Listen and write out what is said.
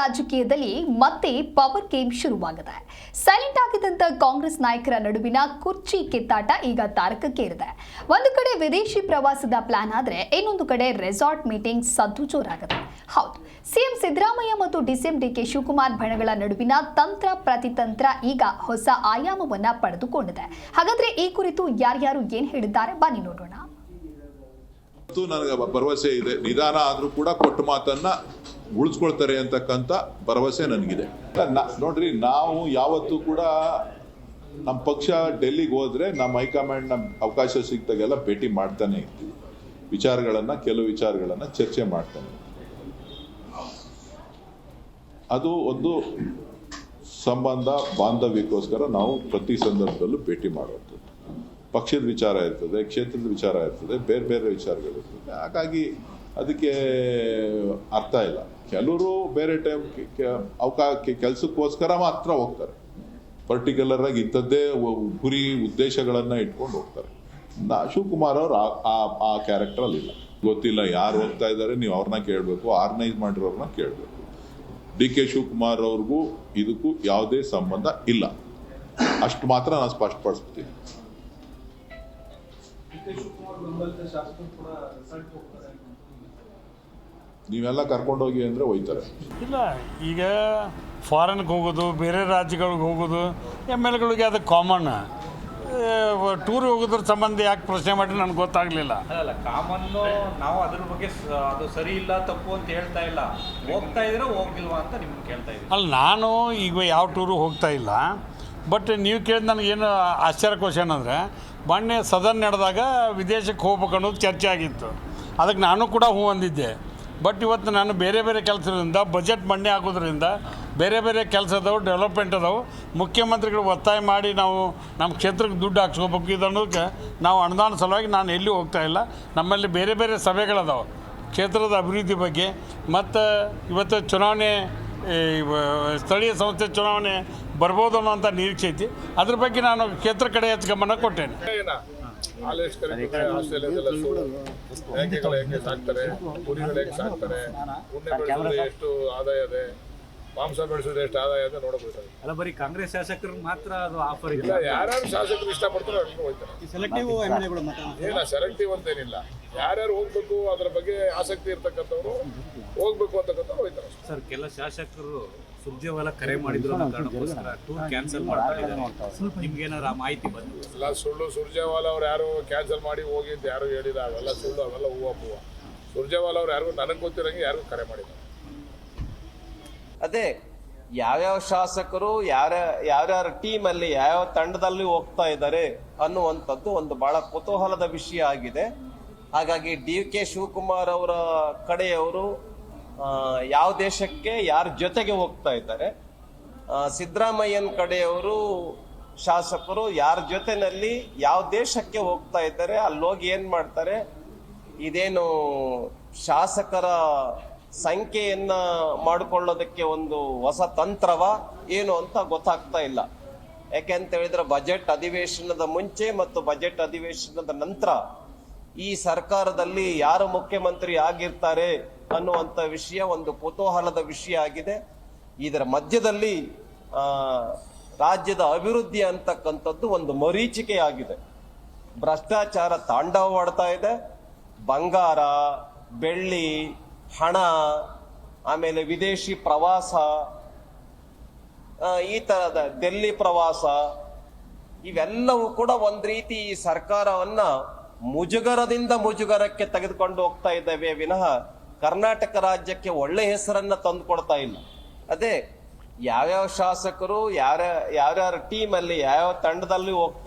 ರಾಜಕೀಯದಲ್ಲಿ ಮತ್ತೆ power game ಶುರುವಾಗಿದೆ. ಸೈಲೆಂಟ್ ಆಗಿದ್ದಂತ ಕಾಂಗ್ರೆಸ್ ನಾಯಕರ ನಡುವಿನ ಕುರ್ಚಿ ಕಿತ್ತಾಟ ಈಗ ತಾರಕಕ್ಕೇರಿದೆ. ಒಂದು ಕಡೆ ವಿದೇಶಿ ಪ್ರವಾಸದ ಪ್ಲಾನ್ ಆದ್ರೆ ಇನ್ನೊಂದು ಕಡೆ ರೆಸಾರ್ಟ್ ಮೀಟಿಂಗ್ ಸದ್ದು ಜೋರಾಗಿದೆ. ಹೌದು, ಸಿಎಂ ಸಿದ್ದರಾಮಯ್ಯ ಮತ್ತು ಡಿಸಿಎಂ ಡಿಕೆ ಶಿವಕುಮಾರ್ ಬಣಗಳ ನಡುವಿನ ತಂತ್ರ ಪ್ರತಿತಂತ್ರ ಈಗ ಹೊಸ ಆಯಾಮವನ್ನ ಪಡೆದುಕೊಂಡಿದೆ. ಹಾಗಾದ್ರೆ ಈ ಕುರಿತು ಯಾರ್ಯಾರು ಏನ್ ಹೇಳಿದ್ದಾರೆ ಬನ್ನಿ ನೋಡೋಣ. ನನಗೆ ಭರವಸೆ ಇದೆ, ನಿಧಾನ ಆದ್ರೂ ಕೂಡ ಕೊಟ್ಟ ಮಾತನ್ನ ಉಳಿಸ್ಕೊಳ್ತಾರೆ ಅಂತಕ್ಕಂಥ ಭರವಸೆ ನನಗಿದೆ. ನೋಡ್ರಿ, ನಾವು ಯಾವತ್ತೂ ಕೂಡ ನಮ್ಮ ಪಕ್ಷ ಡೆಲ್ಲಿಗೆ ಹೋದ್ರೆ ನಮ್ಮ ಹೈಕಮಾಂಡ್ ಅವಕಾಶ ಸಿಗ್ದಾಗೆಲ್ಲ ಭೇಟಿ ಮಾಡ್ತಾನೆ ಇರ್ತೀವಿ. ಕೆಲವು ವಿಚಾರಗಳನ್ನ ಚರ್ಚೆ ಮಾಡ್ತಾನೆ. ಅದು ಒಂದು ಸಂಬಂಧ ಬಾಂಧವ್ಯಕ್ಕೋಸ್ಕರ ನಾವು ಪ್ರತಿ ಸಂದರ್ಭದಲ್ಲೂ ಭೇಟಿ ಮಾಡುವಂಥದ್ದು. ಪಕ್ಷದ ವಿಚಾರ ಇರ್ತದೆ, ಕ್ಷೇತ್ರದ ವಿಚಾರ ಇರ್ತದೆ, ಬೇರೆ ಬೇರೆ ವಿಚಾರಗಳಿರ್ತದೆ. ಹಾಗಾಗಿ ಅದಕ್ಕೆ ಅರ್ಥ ಇಲ್ಲ. ಕೆಲವರು ಬೇರೆ ಟೈಮ್ ಕೆಲಸಕ್ಕೋಸ್ಕರ ಮಾತ್ರ ಹೋಗ್ತಾರೆ. ಪರ್ಟಿಕ್ಯುಲರ್ ಆಗಿ ಇಂಥದ್ದೇ ಗುರಿ ಉದ್ದೇಶಗಳನ್ನ ಇಟ್ಕೊಂಡು ಹೋಗ್ತಾರೆ. ಶಿವಕುಮಾರ್ ಅವರು ಆ ಕ್ಯಾರೆಕ್ಟರಲ್ಲಿ ಇಲ್ಲ. ಗೊತ್ತಿಲ್ಲ ಯಾರು ಹೋಗ್ತಾ ಇದ್ದಾರೆ, ನೀವು ಅವ್ರನ್ನ ಕೇಳಬೇಕು, ಆರ್ಗನೈಸ್ ಮಾಡಿರೋರ್ನ ಕೇಳಬೇಕು. ಡಿ ಕೆ ಶಿವಕುಮಾರ್ ಅವ್ರಿಗೂ ಇದಕ್ಕೂ ಯಾವುದೇ ಸಂಬಂಧ ಇಲ್ಲ. ಅಷ್ಟು ಮಾತ್ರ ನಾನು ಸ್ಪಷ್ಟಪಡಿಸ್ತೀನಿ. ನೀವೆಲ್ಲ ಕರ್ಕೊಂಡೋಗಿ ಅಂದ್ರೆ ಹೋಯ್ತಾರೆ. ಇಲ್ಲ, ಈಗ ಫಾರಿನ್ಗೆ ಹೋಗೋದು, ಬೇರೆ ರಾಜ್ಯಗಳಿಗೆ ಹೋಗೋದು MLA ಗಳಿಗೆ ಅದು ಕಾಮನ್. ಟೂರ್ ಹೋಗೋದ್ರ ಸಂಬಂಧ ಯಾಕೆ ಪ್ರಶ್ನೆ ಮಾಡಿ ನನಗೆ ಗೊತ್ತಾಗಲಿಲ್ಲ. ಅಲ್ಲ, ಕಾಮನ್ನು ನಾವು ಅದ್ರ ಬಗ್ಗೆ ಅದು ಸರಿ ಇಲ್ಲ ತಪ್ಪು ಅಂತ ಹೇಳ್ತಾ ಇಲ್ಲ. ಹೋಗ್ತಾ ಇದ್ರೆ ಹೋಗಿಲ್ವಾ ಅಂತ ನಿಮ್ಗೆ ಕೇಳ್ತಾ ಇದ್ದೀವಿ. ಅಲ್ಲ, ನಾನು ಈಗ ಯಾವ ಟೂರು ಹೋಗ್ತಾ ಇಲ್ಲ. ಬಟ್ ನೀವು ಕೇಳಿದ ನನಗೇನು ಆಶ್ಚರ್ಯ ಕ್ವಶನ್ ಅಂದರೆ, ಮೊನ್ನೆ ಸದನ್ ನಡೆದಾಗ ವಿದೇಶಕ್ಕೆ ಹೋಗ್ಬೇಕು ಅನ್ನೋದು ಚರ್ಚೆ ಆಗಿತ್ತು. ಅದಕ್ಕೆ ನಾನು ಕೂಡ ಹೂ ಅಂದಿದ್ದೆ. ಬಟ್ ಇವತ್ತು ನಾನು ಬೇರೆ ಬೇರೆ ಕೆಲಸದಿಂದ ಬಜೆಟ್ ಮಂಡನೆ ಆಗೋದ್ರಿಂದ ಬೇರೆ ಬೇರೆ ಕೆಲಸ ಅದಾವೆ, ಡೆವಲಪ್ಮೆಂಟ್ ಅದಾವೆ. ಮುಖ್ಯಮಂತ್ರಿಗಳು ಒತ್ತಾಯ ಮಾಡಿ ನಾವು ನಮ್ಮ ಕ್ಷೇತ್ರಕ್ಕೆ ದುಡ್ಡು ಹಾಕ್ಸ್ಕೋಬೇಕು ಇದನ್ನೋದಕ್ಕೆ ನಾವು ಅನುದಾನ ಸಲುವಾಗಿ ನಾನು ಎಲ್ಲೂ ಹೋಗ್ತಾ ಇಲ್ಲ. ನಮ್ಮಲ್ಲಿ ಬೇರೆ ಬೇರೆ ಸಭೆಗಳದಾವೆ ಕ್ಷೇತ್ರದ ಅಭಿವೃದ್ಧಿ ಬಗ್ಗೆ. ಮತ್ತು ಇವತ್ತು ಚುನಾವಣೆ, ಸ್ಥಳೀಯ ಸಂಸ್ಥೆ ಚುನಾವಣೆ ಬರ್ಬೋದು ಅನ್ನೋಂಥ ನಿರೀಕ್ಷೆ ಐತಿ. ಅದ್ರ ಬಗ್ಗೆ ನಾನು ಕ್ಷೇತ್ರ ಕಡೆ ಹೆಚ್ಚು ಗಮನ ಕೊಟ್ಟೇನೆ. ಎಷ್ಟು ಆದಾಯ ಇದೆ, ಮಾಂಸ ಬೆಳೆಸಿದ್ರೆ ಎಷ್ಟು ಆದಾಯ ಇದೆ ನೋಡಬಹುದು. ಅಲ್ಲ, ಬರೀ ಕಾಂಗ್ರೆಸ್ ಶಾಸಕರು ಮಾತ್ರ ಅದು ಆಫರ್ ಇಲ್ಲ. ಯಾರ್ಯಾರು ಶಾಸಕರು ಇಷ್ಟಪಡ್ತಾರೋ ಅಷ್ಟು ಹೋಗ್ತಾರೆ. ಏನ ಸೆಲೆಕ್ಟಿವ್ ಅಂತೇನಿಲ್ಲ. ಯಾರ್ಯಾರು ಹೋಗ್ಬೇಕು ಅದ್ರ ಬಗ್ಗೆ ಆಸಕ್ತಿ ಇರ್ತಕ್ಕಂಥವ್ರು ಹೋಗ್ಬೇಕು ಅಂತಕ್ಕಂಥವ್ರು ಹೋಗ್ತಾರೆ. ಸರ್, ಕೆಲ ಶಾಸಕರು ಸುರ್ಜೇವಾಲಾ ಕರೆ ಮಾಡಿದ್ರು ಅನ್ನೋ ಕಾರಣಕ್ಕೋಸ್ಕರ ಟೂರ್ ಕ್ಯಾನ್ಸಲ್ ಮಾಡ್ತಾ ಇದ್ದಾರೆ. ನಿಮ್ಗೇನಾರ ಮಾಹಿತಿ ಬಂದಿದೆ? ಎಲ್ಲ ಸುಳ್ಳು. ಸುರ್ಜೇವಾಲಾ ಅವ್ರು ಯಾರು ಕ್ಯಾನ್ಸಲ್ ಮಾಡಿ ಹೋಗಿ ಅಂತ ಯಾರು ಹೇಳಿಲ್ಲ. ಅವೆಲ್ಲ ಸುಳ್ಳು, ಅವೆಲ್ಲ ಹೂವು. ಸುರ್ಜೇವಾಲಾ ಅವ್ರು ಯಾರಿಗೂ ನನಗೆ ಗೊತ್ತಿರಂಗೆ ಯಾರಿಗೂ ಕರೆ ಮಾಡಿದ್ದಾರೆ. ಅದೇ ಯಾವ್ಯಾವ ಶಾಸಕರು ಯಾರ್ಯಾರ ಟೀಮಲ್ಲಿ ಯಾವ್ಯಾವ ತಂಡದಲ್ಲಿ ಹೋಗ್ತಾ ಇದ್ದಾರೆ ಅನ್ನುವಂಥದ್ದು ಒಂದು ಬಹಳ ಕುತೂಹಲದ ವಿಷಯ ಆಗಿದೆ. ಹಾಗಾಗಿ ಡಿ.ಕೆ. ಶಿವಕುಮಾರ್ ಅವರ ಕಡೆಯವರು ಯಾವ ದೇಶಕ್ಕೆ ಯಾರ ಜೊತೆಗೆ ಹೋಗ್ತಾ ಇದ್ದಾರೆ, ಸಿದ್ದರಾಮಯ್ಯನ ಕಡೆಯವರು ಶಾಸಕರು ಯಾರ ಜೊತೆನಲ್ಲಿ ಯಾವ ದೇಶಕ್ಕೆ ಹೋಗ್ತಾ ಇದ್ದಾರೆ, ಅಲ್ಲೋಗಿ ಏನ್ ಮಾಡ್ತಾರೆ, ಇದೇನು ಶಾಸಕರ ಸಂಖ್ಯೆಯನ್ನ ಮಾಡಿಕೊಳ್ಳೋದಕ್ಕೆ ಒಂದು ಹೊಸ ತಂತ್ರವ ಏನು ಅಂತ ಗೊತ್ತಾಗ್ತಾ ಇಲ್ಲ. ಯಾಕೆಂತ ಹೇಳಿದ್ರೆ ಬಜೆಟ್ ಅಧಿವೇಶನದ ಮುಂಚೆ ಮತ್ತು ಬಜೆಟ್ ಅಧಿವೇಶನದ ನಂತರ ಈ ಸರ್ಕಾರದಲ್ಲಿ ಯಾರು ಮುಖ್ಯಮಂತ್ರಿ ಆಗಿರ್ತಾರೆ ಅನ್ನುವಂಥ ವಿಷಯ ಒಂದು ಕುತೂಹಲದ ವಿಷಯ ಆಗಿದೆ. ಇದರ ಮಧ್ಯದಲ್ಲಿ ರಾಜ್ಯದ ಅಭಿವೃದ್ಧಿ ಅಂತಕ್ಕಂಥದ್ದು ಒಂದು ಮರೀಚಿಕೆ ಆಗಿದೆ. ಭ್ರಷ್ಟಾಚಾರ ತಾಂಡವವಾಡ್ತಾ ಇದೆ. ಬಂಗಾರ, ಬೆಳ್ಳಿ, ಹಣ, ಆಮೇಲೆ ವಿದೇಶಿ ಪ್ರವಾಸ, ಈ ತರದ ಡೆಲ್ಲಿ ಪ್ರವಾಸ, ಇವೆಲ್ಲವೂ ಕೂಡ ಒಂದ್ ರೀತಿ ಈ ಸರ್ಕಾರವನ್ನ ಮುಜುಗರದಿಂದ ಮುಜುಗರಕ್ಕೆ ತೆಗೆದುಕೊಂಡು ಹೋಗ್ತಾ ಇದ್ದೇವೆ ವಿನಃ ಕರ್ನಾಟಕ ರಾಜ್ಯಕ್ಕೆ ಒಳ್ಳೆ ಹೆಸರನ್ನ ತಂದು ಕೊಡ್ತಾ ಇಲ್ಲ. ಅದೇ ಯಾವ್ಯಾವ ಶಾಸಕರು ಯಾರ್ಯಾರ ಟೀಮಲ್ಲಿ ಯಾವ್ಯಾವ ತಂಡದಲ್ಲಿ ಹೋಗ್ತಾ